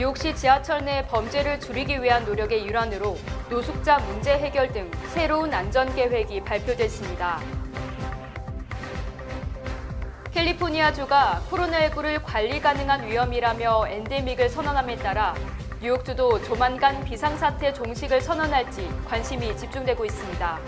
뉴욕시 지하철 내 범죄를 줄이기 위한 노력의 일환으로 노숙자 문제 해결 등 새로운 안전 계획이 발표됐습니다. 캘리포니아주가 코로나19를 관리 가능한 위험이라며 엔데믹을 선언함에 따라 뉴욕주도 조만간 비상사태 종식을 선언할지 관심이 집중되고 있습니다.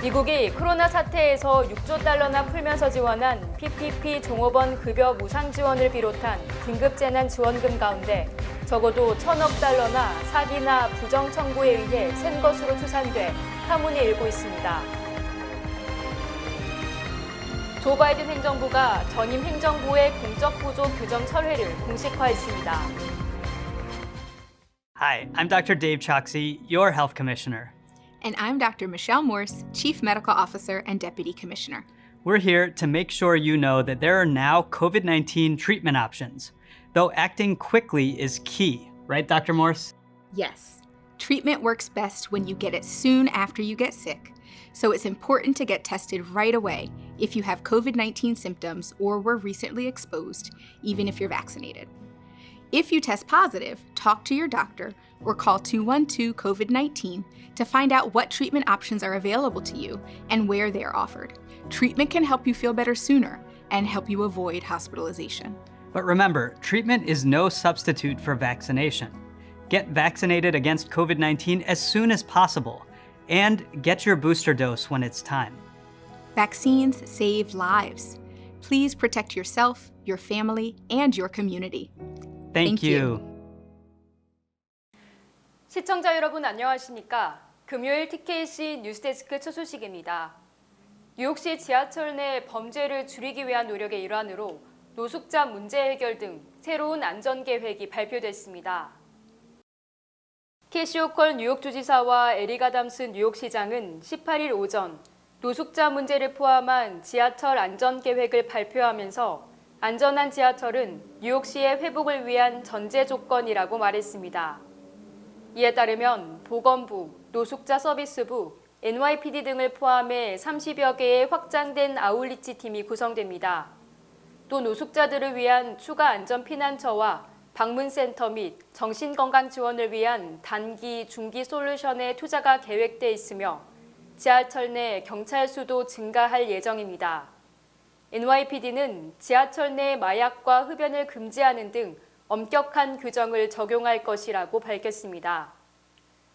미국이 코로나 사태에서 6조 달러나 풀면서 지원한 PPP 종업원 급여 무상 지원을 비롯한 긴급 재난 지원금 가운데 적어도 1,000억 달러나 사기나 부정 청구에 의해 샌 것으로 추산돼 파문이 일고 있습니다. 조 바이든 행정부가 전임 행정부의 공적 보조 규정 철회를 공식화했습니다. Hi, I'm Dr. Dave Choksi, your health commissioner. And I'm Dr. Michelle Morse, Chief Medical Officer and Deputy Commissioner. We're here to make sure you know that there are now COVID-19 treatment options, though acting quickly is key, right, Dr. Morse? Yes, treatment works best when you get it soon after you get sick, so it's important to get tested right away if you have COVID-19 symptoms or were recently exposed, even if you're vaccinated. If you test positive, talk to your doctor or call 212-COVID-19 to find out what treatment options are available to you and where they are offered. Treatment can help you feel better sooner and help you avoid hospitalization. But remember, treatment is no substitute for vaccination. Get vaccinated against COVID-19 as soon as possible and get your booster dose when it's time. Vaccines save lives. Please protect yourself, your family, and your community. Thank you. 시청자 여러분 안녕하십니까? 금요일 TKC 뉴스데스크 첫 소식입니다. 뉴욕시 지하철 내 범죄를 줄이기 위한 노력의 일환으로 노숙자 문제 해결 등 새로운 안전 계획이 발표됐습니다. 캐시 호컬 뉴욕주지사와 에릭 아담스 뉴욕시장은 18일 오전 노숙자 문제를 포함한 지하철 안전 계획을 발표하면서 안전한 지하철은 뉴욕시의 회복을 위한 전제 조건이라고 말했습니다. 이에 따르면 보건부, 노숙자 서비스부, NYPD 등을 포함해 30여 개의 확장된 아울리치 팀이 구성됩니다. 또 노숙자들을 위한 추가 안전 피난처와 방문센터 및 정신건강 지원을 위한 단기, 중기 솔루션의 투자가 계획돼 있으며 지하철 내 경찰 수도 증가할 예정입니다. NYPD는 지하철 내 마약과 흡연을 금지하는 등 엄격한 규정을 적용할 것이라고 밝혔습니다.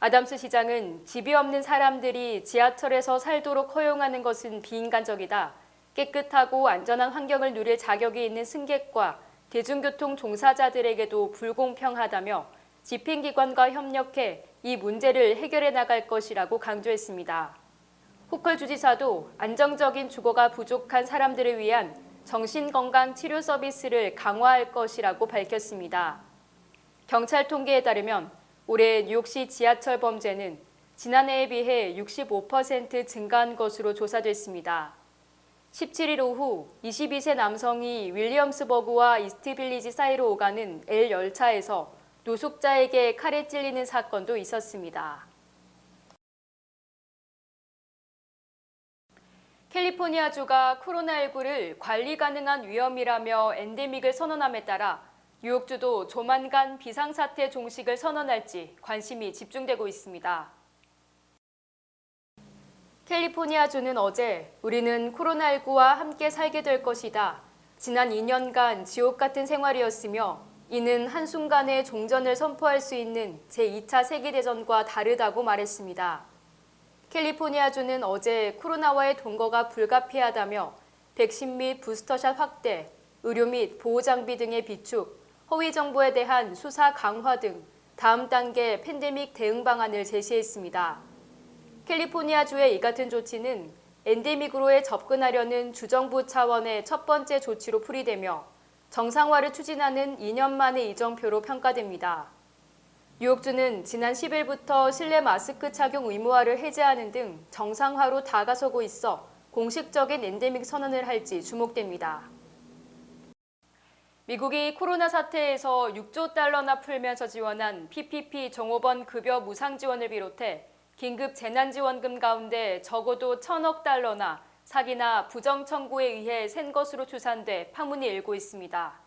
아담스 시장은 집이 없는 사람들이 지하철에서 살도록 허용하는 것은 비인간적이다. 깨끗하고 안전한 환경을 누릴 자격이 있는 승객과 대중교통 종사자들에게도 불공평하다며 집행기관과 협력해 이 문제를 해결해 나갈 것이라고 강조했습니다. 호컬 주지사도 안정적인 주거가 부족한 사람들을 위한 정신건강 치료 서비스를 강화할 것이라고 밝혔습니다. 경찰 통계에 따르면 올해 뉴욕시 지하철 범죄는 지난해에 비해 65% 증가한 것으로 조사됐습니다. 17일 오후 22세 남성이 윌리엄스버그와 이스트빌리지 사이로 오가는 L 열차에서 노숙자에게 칼에 찔리는 사건도 있었습니다. 캘리포니아주가 코로나19를 관리 가능한 위험이라며 엔데믹을 선언함에 따라 뉴욕주도 조만간 비상사태 종식을 선언할지 관심이 집중되고 있습니다. 캘리포니아주는 어제 우리는 코로나19와 함께 살게 될 것이다. 지난 2년간 지옥 같은 생활이었으며 이는 한순간에 종전을 선포할 수 있는 제2차 세계대전과 다르다고 말했습니다. 캘리포니아주는 어제 코로나와의 동거가 불가피하다며 백신 및 부스터샷 확대, 의료 및 보호장비 등의 비축, 허위 정보에 대한 수사 강화 등 다음 단계 팬데믹 대응 방안을 제시했습니다. 캘리포니아주의 이 같은 조치는 엔데믹으로에 접근하려는 주정부 차원의 첫 번째 조치로 풀이되며 정상화를 추진하는 2년 만의 이정표로 평가됩니다. 뉴욕주는 지난 10일부터 실내 마스크 착용 의무화를 해제하는 등 정상화로 다가서고 있어 공식적인 엔데믹 선언을 할지 주목됩니다. 미국이 코로나 사태에서 6조 달러나 풀면서 지원한 PPP 종업원 급여 무상 지원을 비롯해 긴급 재난지원금 가운데 적어도 1,000억 달러나 사기나 부정 청구에 의해 샌 것으로 추산돼 파문이 일고 있습니다.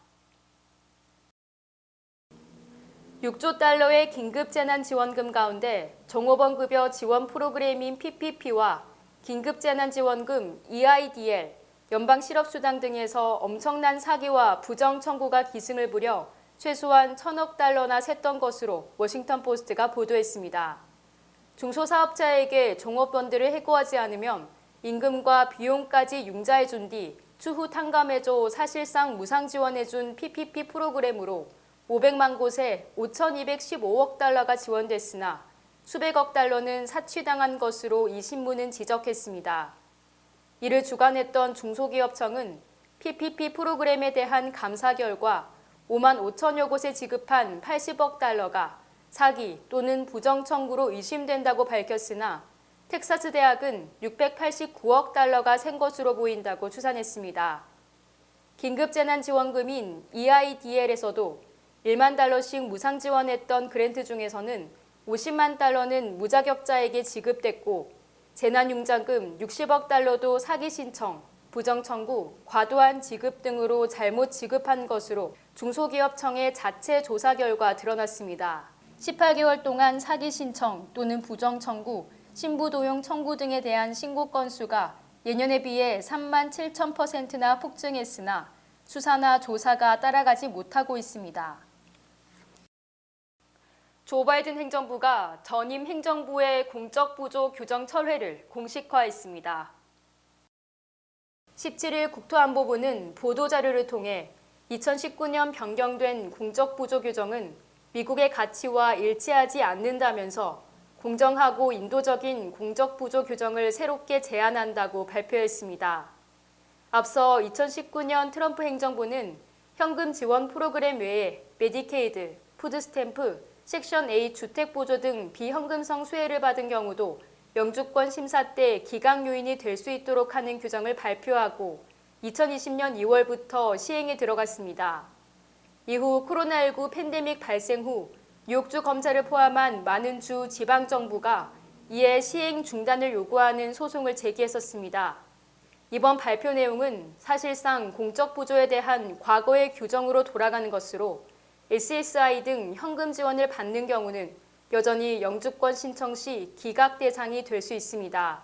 6조 달러의 긴급 재난 지원금 가운데 종업원급여 지원 프로그램인 PPP와 긴급 재난 지원금 EIDL, 연방실업수당 등에서 엄청난 사기와 부정 청구가 기승을 부려 최소한 1,000억 달러나 샜던 것으로 워싱턴 포스트가 보도했습니다. 중소사업자에게 종업원들을 해고하지 않으면 임금과 비용까지 융자해준 뒤 추후 탕감해줘 사실상 무상 지원해준 PPP 프로그램으로 500만 곳에 5,215억 달러가 지원됐으나 수백억 달러는 사취당한 것으로 이 신문은 지적했습니다. 이를 주관했던 중소기업청은 PPP 프로그램에 대한 감사 결과 5만 5천여 곳에 지급한 80억 달러가 사기 또는 부정 청구로 의심된다고 밝혔으나 텍사스 대학은 689억 달러가 샌 것으로 보인다고 추산했습니다. 긴급재난지원금인 EIDL에서도 1만 달러씩 무상 지원했던 그랜트 중에서는 50만 달러는 무자격자에게 지급됐고 재난융자금 60억 달러도 사기 신청, 부정 청구, 과도한 지급 등으로 잘못 지급한 것으로 중소기업청의 자체 조사 결과 드러났습니다. 18개월 동안 사기 신청 또는 부정 청구, 신부 도용 청구 등에 대한 신고 건수가 예년에 비해 3만 7,000%나 폭증했으나 수사나 조사가 따라가지 못하고 있습니다. 조 바이든 행정부가 전임 행정부의 공적 부조 규정 철회를 공식화했습니다. 17일 국토안보부는 보도자료를 통해 2019년 변경된 공적 부조 규정은 미국의 가치와 일치하지 않는다면서 공정하고 인도적인 공적 부조 규정을 새롭게 제안한다고 발표했습니다. 앞서 2019년 트럼프 행정부는 현금 지원 프로그램 외에 메디케이드, 푸드스탬프, 섹션 A 주택보조 등 비현금성 수혜를 받은 경우도 영주권 심사 때 기각 요인이 될 수 있도록 하는 규정을 발표하고 2020년 2월부터 시행에 들어갔습니다. 이후 코로나19 팬데믹 발생 후 뉴욕주 검찰을 포함한 많은 주 지방정부가 이에 시행 중단을 요구하는 소송을 제기했었습니다. 이번 발표 내용은 사실상 공적 부조에 대한 과거의 규정으로 돌아가는 것으로 SSI 등 현금 지원을 받는 경우는 여전히 영주권 신청 시 기각 대상이 될 수 있습니다.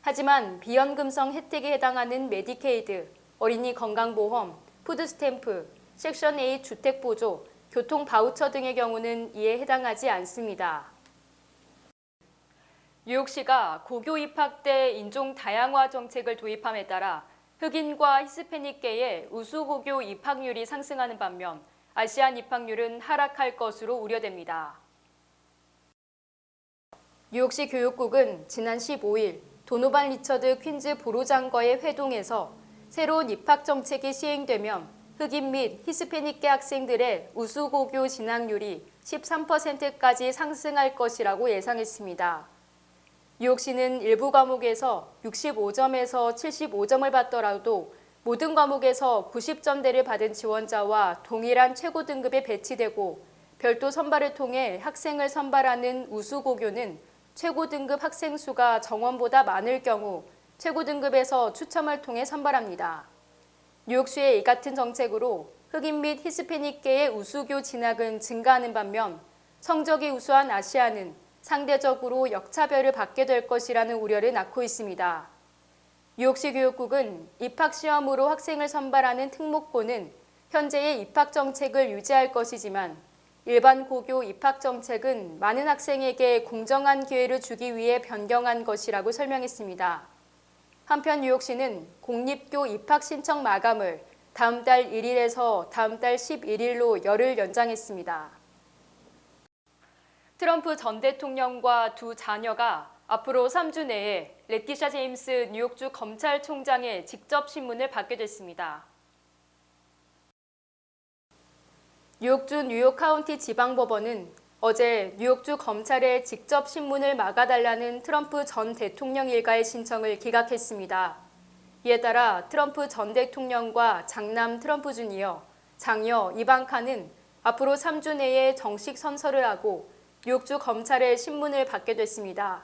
하지만 비현금성 혜택에 해당하는 메디케이드, 어린이 건강보험, 푸드스탬프, 섹션 A 주택보조, 교통 바우처 등의 경우는 이에 해당하지 않습니다. 뉴욕시가 고교 입학 때 인종 다양화 정책을 도입함에 따라 흑인과 히스패닉계의 우수고교 입학률이 상승하는 반면 아시안 입학률은 하락할 것으로 우려됩니다. 뉴욕시 교육국은 지난 15일 도노반 리처드 퀸즈 보로장과의 회동에서 새로운 입학 정책이 시행되면 흑인 및 히스패닉계 학생들의 우수고교 진학률이 13%까지 상승할 것이라고 예상했습니다. 뉴욕시는 일부 과목에서 65점에서 75점을 받더라도 모든 과목에서 90점대를 받은 지원자와 동일한 최고 등급에 배치되고 별도 선발을 통해 학생을 선발하는 우수고교는 최고 등급 학생 수가 정원보다 많을 경우 최고 등급에서 추첨을 통해 선발합니다. 뉴욕시의 이 같은 정책으로 흑인 및 히스패닉계의 우수교 진학은 증가하는 반면 성적이 우수한 아시아는 상대적으로 역차별을 받게 될 것이라는 우려를 낳고 있습니다. 뉴욕시 교육국은 입학시험으로 학생을 선발하는 특목고는 현재의 입학 정책을 유지할 것이지만 일반 고교 입학 정책은 많은 학생에게 공정한 기회를 주기 위해 변경한 것이라고 설명했습니다. 한편 뉴욕시는 공립교 입학 신청 마감을 다음 달 1일에서 다음 달 11일로 열흘 연장했습니다. 트럼프 전 대통령과 두 자녀가 앞으로 3주 내에 레티샤 제임스 뉴욕주 검찰총장의 직접 신문을 받게 됐습니다. 뉴욕주 뉴욕 카운티 지방법원은 어제 뉴욕주 검찰의 직접 신문을 막아달라는 트럼프 전 대통령 일가의 신청을 기각했습니다. 이에 따라 트럼프 전 대통령과 장남 트럼프 주니어, 장녀 이방카는 앞으로 3주 내에 정식 선서를 하고 뉴욕주 검찰의 신문을 받게 됐습니다.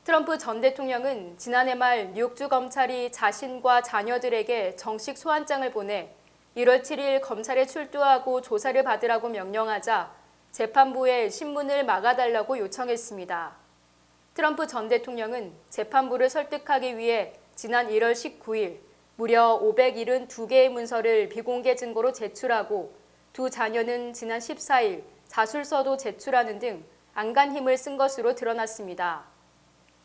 트럼프 전 대통령은 지난해 말 뉴욕주 검찰이 자신과 자녀들에게 정식 소환장을 보내 1월 7일 검찰에 출두하고 조사를 받으라고 명령하자 재판부에 신문을 막아달라고 요청했습니다. 트럼프 전 대통령은 재판부를 설득하기 위해 지난 1월 19일 무려 572개의 문서를 비공개 증거로 제출하고 두 자녀는 지난 14일 자술서도 제출하는 등 안간 힘을 쓴 것으로 드러났습니다.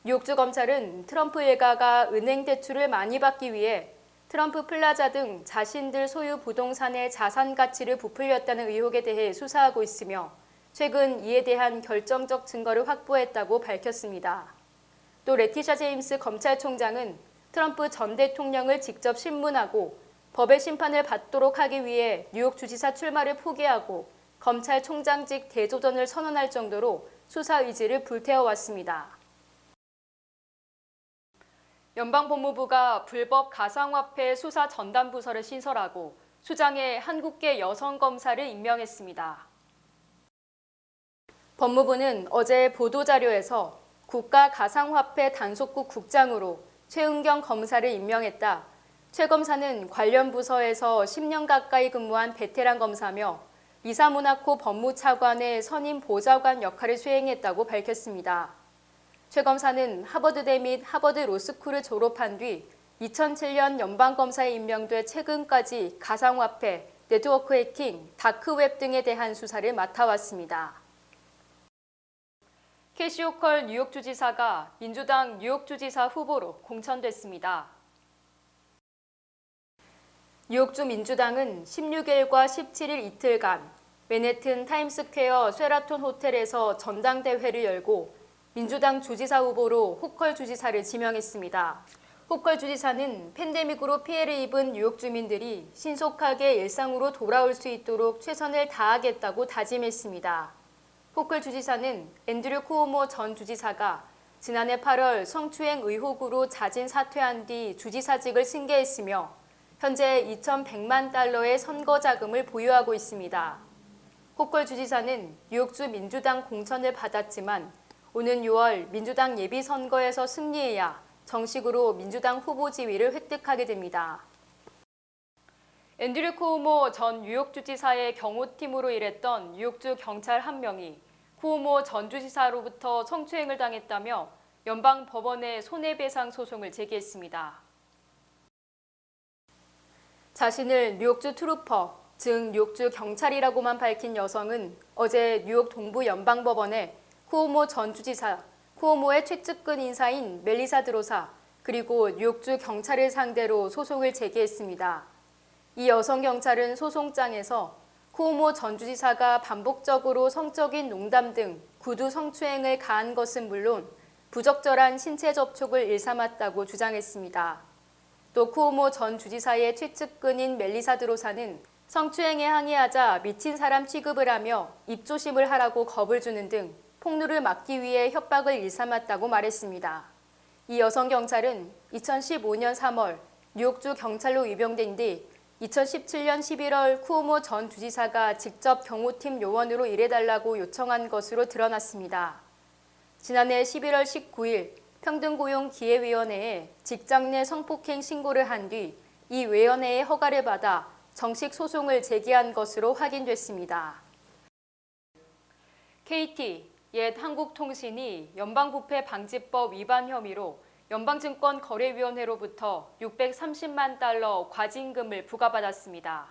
뉴욕주 검찰은 트럼프 일가가 은행 대출을 많이 받기 위해 트럼프 플라자 등 자신들 소유 부동산의 자산 가치를 부풀렸다는 의혹에 대해 수사하고 있으며 최근 이에 대한 결정적 증거를 확보했다고 밝혔습니다. 또 레티샤 제임스 검찰총장은 트럼프 전 대통령을 직접 신문하고 법의 심판을 받도록 하기 위해 뉴욕 주지사 출마를 포기하고 검찰총장직 대조전을 선언할 정도로 수사 의지를 불태워왔습니다. 연방법무부가 불법 가상화폐 수사 전담부서를 신설하고 수장에 한국계 여성 검사를 임명했습니다. 법무부는 어제 보도자료에서 국가 가상화폐 단속국 국장으로 최은경 검사를 임명했다. 최 검사는 관련 부서에서 10년 가까이 근무한 베테랑 검사며 이사모나코 법무차관의 선임 보좌관 역할을 수행했다고 밝혔습니다. 최 검사는 하버드대 및 하버드 로스쿨을 졸업한 뒤 2007년 연방검사에 임명돼 최근까지 가상화폐, 네트워크 해킹, 다크웹 등에 대한 수사를 맡아왔습니다. 캐시 호컬 뉴욕주지사가 민주당 뉴욕주지사 후보로 공천됐습니다. 뉴욕주 민주당은 16일과 17일 이틀간 맨해튼 타임스퀘어 쉐라톤 호텔에서 전당대회를 열고 민주당 주지사 후보로 호컬 주지사를 지명했습니다. 호컬 주지사는 팬데믹으로 피해를 입은 뉴욕 주민들이 신속하게 일상으로 돌아올 수 있도록 최선을 다하겠다고 다짐했습니다. 호컬 주지사는 앤드류 쿠오모 전 주지사가 지난해 8월 성추행 의혹으로 자진 사퇴한 뒤 주지사직을 승계했으며 현재 2,100만 달러의 선거 자금을 보유하고 있습니다. 호컬 주지사는 뉴욕주 민주당 공천을 받았지만 오는 6월 민주당 예비선거에서 승리해야 정식으로 민주당 후보 지위를 획득하게 됩니다. 앤드류 쿠오모 전 뉴욕주지사의 경호팀으로 일했던 뉴욕주 경찰 한 명이 쿠오모 전 주지사로부터 성추행을 당했다며 연방법원에 손해배상 소송을 제기했습니다. 자신을 뉴욕주 트루퍼, 즉 뉴욕주 경찰이라고만 밝힌 여성은 어제 뉴욕 동부 연방법원에 쿠오모 전 주지사, 쿠오모의 최측근 인사인 멜리사 드로사, 그리고 뉴욕주 경찰을 상대로 소송을 제기했습니다. 이 여성 경찰은 소송장에서 쿠오모 전 주지사가 반복적으로 성적인 농담 등 구두 성추행을 가한 것은 물론 부적절한 신체 접촉을 일삼았다고 주장했습니다. 또 쿠오모 전 주지사의 최측근인 멜리사 드로사는 성추행에 항의하자 미친 사람 취급을 하며 입조심을 하라고 겁을 주는 등 폭로를 막기 위해 협박을 일삼았다고 말했습니다. 이 여성 경찰은 2015년 3월 뉴욕주 경찰로 위병된 뒤 2017년 11월 쿠오모 전 주지사가 직접 경호팀 요원으로 일해달라고 요청한 것으로 드러났습니다. 지난해 11월 19일 평등고용기회위원회에 직장 내 성폭행 신고를 한 뒤 이 위원회의 허가를 받아 정식 소송을 제기한 것으로 확인됐습니다. KT, 옛 한국통신이 연방부패 방지법 위반 혐의로 연방증권거래위원회로부터 630만 달러 과징금을 부과받았습니다.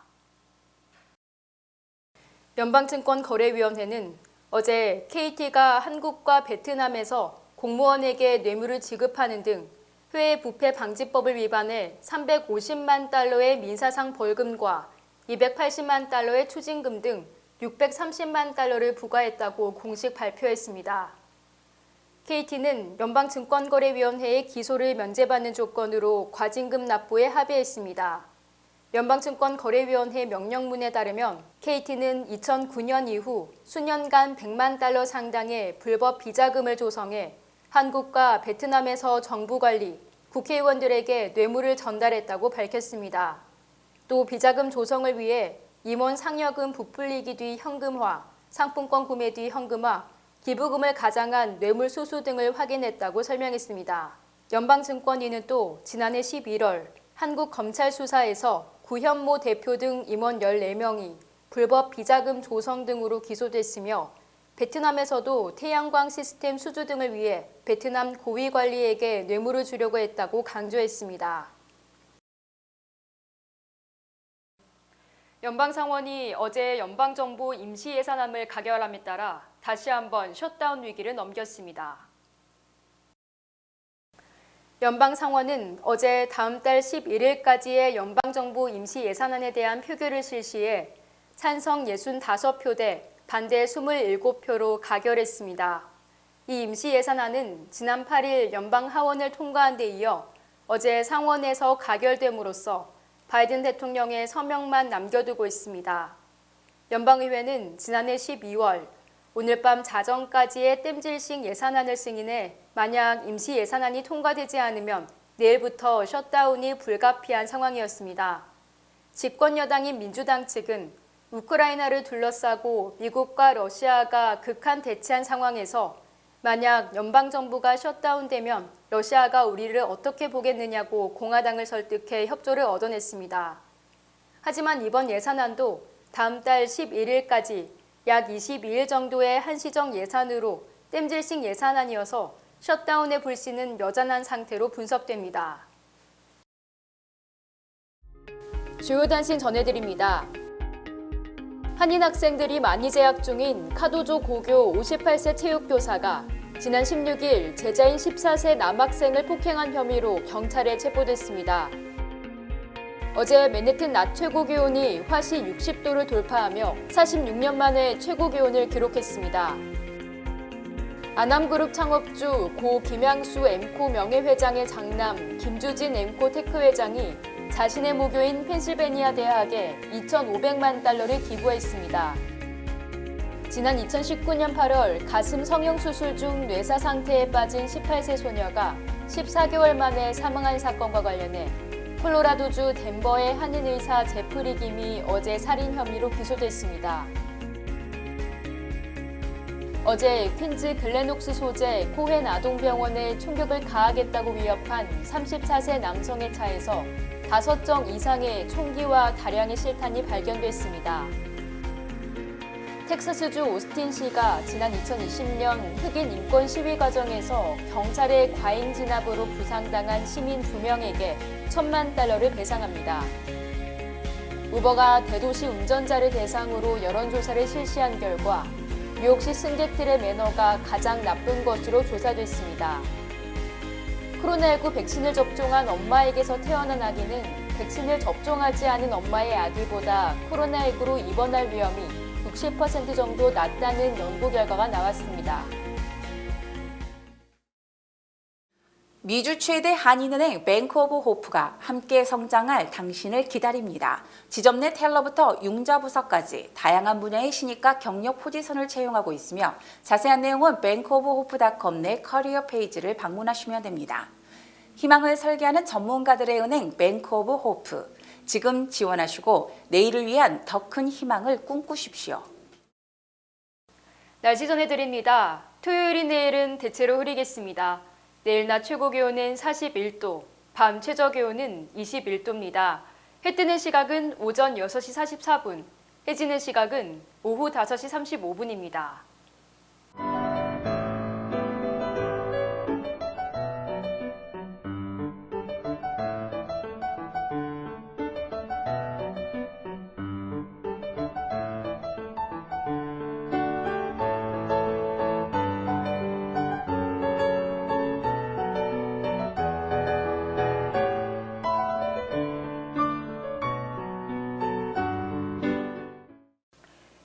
연방증권거래위원회는 어제 KT가 한국과 베트남에서 공무원에게 뇌물을 지급하는 등 회계 부패 방지법을 위반해 350만 달러의 민사상 벌금과 280만 달러의 추징금 등 630만 달러를 부과했다고 공식 발표했습니다. KT는 연방증권거래위원회의 기소를 면제받는 조건으로 과징금 납부에 합의했습니다. 연방증권거래위원회 명령문에 따르면 KT는 2009년 이후 수년간 100만 달러 상당의 불법 비자금을 조성해 한국과 베트남에서 정부 관리, 국회의원들에게 뇌물을 전달했다고 밝혔습니다. 또 비자금 조성을 위해 임원 상여금 부풀리기 뒤 현금화, 상품권 구매 뒤 현금화, 기부금을 가장한 뇌물 수수 등을 확인했다고 설명했습니다. 연방증권위는 또 지난해 11월 한국 검찰 수사에서 구현모 대표 등 임원 14명이 불법 비자금 조성 등으로 기소됐으며 베트남에서도 태양광 시스템 수주 등을 위해 베트남 고위 관리에게 뇌물을 주려고 했다고 강조했습니다. 연방상원이 어제 연방정부 임시예산안을 가결함에 따라 다시 한번 셧다운 위기를 넘겼습니다. 연방상원은 어제 다음 달 11일까지의 연방정부 임시예산안에 대한 표결을 실시해 찬성 65표 대 반대 27표로 가결했습니다. 이 임시예산안은 지난 8일 연방하원을 통과한 데 이어 어제 상원에서 가결됨으로써 바이든 대통령의 서명만 남겨두고 있습니다. 연방의회는 지난해 12월 오늘 밤 자정까지의 땜질식 예산안을 승인해 만약 임시 예산안이 통과되지 않으면 내일부터 셧다운이 불가피한 상황이었습니다. 집권 여당인 민주당 측은 우크라이나를 둘러싸고 미국과 러시아가 극한 대치한 상황에서 만약 연방정부가 셧다운되면 러시아가 우리를 어떻게 보겠느냐고 공화당을 설득해 협조를 얻어냈습니다. 하지만 이번 예산안도 다음 달 11일까지 약 22일 정도의 한시적 예산으로 땜질식 예산안이어서 셧다운의 불씨는 여전한 상태로 분석됩니다. 주요 단신 전해드립니다. 한인 학생들이 많이 재학 중인 카도조 고교 58세 체육교사가 지난 16일 제자인 14세 남학생을 폭행한 혐의로 경찰에 체포됐습니다. 어제 맨해튼 낮 최고 기온이 화씨 60도를 돌파하며 46년 만에 최고 기온을 기록했습니다. 아남그룹 창업주 고 김양수 엠코 명예회장의 장남 김주진 엠코 테크 회장이 자신의 모교인 펜실베니아 대학에 2,500만 달러를 기부했습니다. 지난 2019년 8월 가슴 성형수술 중 뇌사 상태에 빠진 18세 소녀가 14개월 만에 사망한 사건과 관련해 콜로라도주 덴버의 한인 의사 제프리 김이 어제 살인 혐의로 기소됐습니다. 어제 퀸즈 글렌옥스 소재 코헨 아동병원에 총격을 가하겠다고 위협한 34세 남성의 차에서 5정 이상의 총기와 다량의 실탄이 발견됐습니다. 텍사스주 오스틴시가 지난 2020년 흑인 인권 시위 과정에서 경찰의 과잉 진압으로 부상당한 시민 2명에게 1,000만 달러를 배상합니다. 우버가 대도시 운전자를 대상으로 여론조사를 실시한 결과 뉴욕시 승객들의 매너가 가장 나쁜 것으로 조사됐습니다. 코로나19 백신을 접종한 엄마에게서 태어난 아기는 백신을 접종하지 않은 엄마의 아기보다 코로나19로 입원할 위험이 60% 정도 낮다는 연구 결과가 나왔습니다. 미주 최대 한인은행 뱅크 오브 호프가 함께 성장할 당신을 기다립니다. 지점 내 텔러부터 융자부서까지 다양한 분야의 신입과 경력 포지션을 채용하고 있으며 자세한 내용은 bankoofhope.com 내 커리어 페이지를 방문하시면 됩니다. 희망을 설계하는 전문가들의 은행 뱅크 오브 호프. 지금 지원하시고 내일을 위한 더 큰 희망을 꿈꾸십시오. 날씨 전해드립니다. 토요일인 내일은 대체로 흐리겠습니다. 내일 낮 최고 기온은 41도, 밤 최저 기온은 21도입니다. 해 뜨는 시각은 오전 6시 44분, 해 지는 시각은 오후 5시 35분입니다.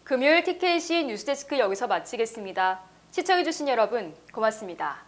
금요일 TKC 뉴스데스크 여기서 마치겠습니다. 시청해주신 여러분 고맙습니다.